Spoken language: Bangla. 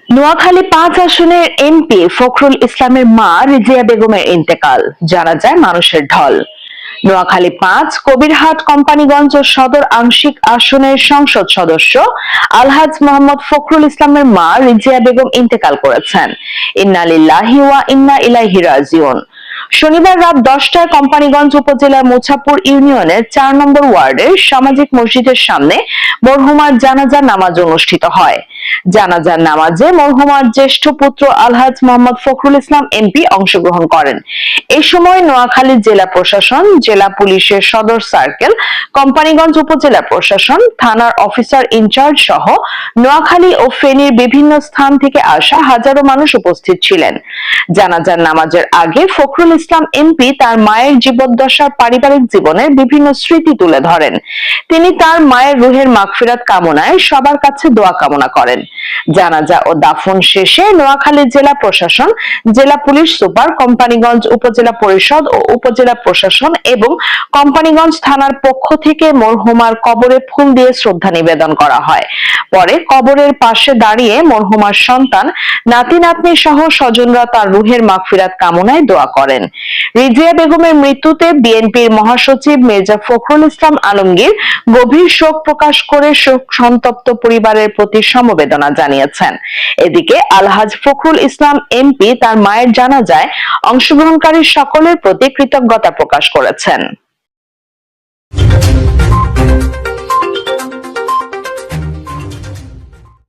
নোয়াখালী ৫ আসনের এমপি ফখরুল ইসলামের মা রিজিয়া বেগমের ইন্তেকাল, জানা যায় মানুষের ঢল। নোয়াখালী ৫ কবিরহাট কোম্পানীগঞ্জ ও সদর আংশিক আসনের সংসদ সদস্য আলহাজ মোহাম্মদ ফখরুল ইসলামের মা রিজিয়া বেগম ইন্তেকাল করেছেন। ইন্না লিল্লাহি ওয়া ইন্না ইলাইহি রাজিউন। শনিবার রাত ১০টায় কোম্পানীগঞ্জ উপজেলার মুছাপুর ইউনিয়নের ৪ নম্বর ওয়ার্ডের সামাজিক মসজিদের সামনে মরহুমার জানাজা নামাজ অনুষ্ঠিত হয়। জানাজার নামাজে মরহুমার জ্যেষ্ঠ পুত্র আলহাজ মোহাম্মদ ফখরুল ইসলাম এমপি অংশগ্রহণ করেন। এই সময় নোয়াখালী জেলা প্রশাসন, জেলা পুলিশের সদর সার্কেল, কোম্পানীগঞ্জ উপজেলা প্রশাসন, থানার অফিসার ইনচার্জ সহ নোয়াখালী ও ফেনীর বিভিন্ন স্থান থেকে আসা হাজারো মানুষ উপস্থিত ছিলেন। জানাজার নামাজের আগে ফখরুল ইসলাম এমপি তার মায়ের জীবদ্দশার পারিবারিক জীবনের বিভিন্ন স্মৃতি তুলে ধরেন। তিনি তার মায়ের রুহের মাগফিরাত কামনায় সবার কাছে দোয়া কামনা করেন। জানাজা ও দাফন শেষে নোয়াখালী জেলা প্রশাসন, জেলা পুলিশ সুপার, কোম্পানীগঞ্জ উপজেলা পরিষদ ও উপজেলা প্রশাসন এবং কোম্পানীগঞ্জ থানার পক্ষ থেকে মরহুমার কবরে ফুল দিয়ে শ্রদ্ধা নিবেদন করা হয়। পরে কবরের পাশে দাঁড়িয়ে মরহুমার সন্তান, নাতি নাতনি সহ স্বজনরা তার রুহের মাগফিরাত কামনায় দোয়া করেন। রিজিয়া বেগমের মৃত্যুতে বিএনপির মহাসচিব মির্জা ফখরুল ইসলাম আলমগীর গভীর শোক প্রকাশ করে শোক সন্তপ্ত পরিবারের প্রতি সমবেদনা জানিয়েছেন। এদিকে আলহাজ ফখরুল ইসলাম এমপি তার মায়ের জানাজায় অংশগ্রহণকারী সকলের প্রতি কৃতজ্ঞতা প্রকাশ করেছেন।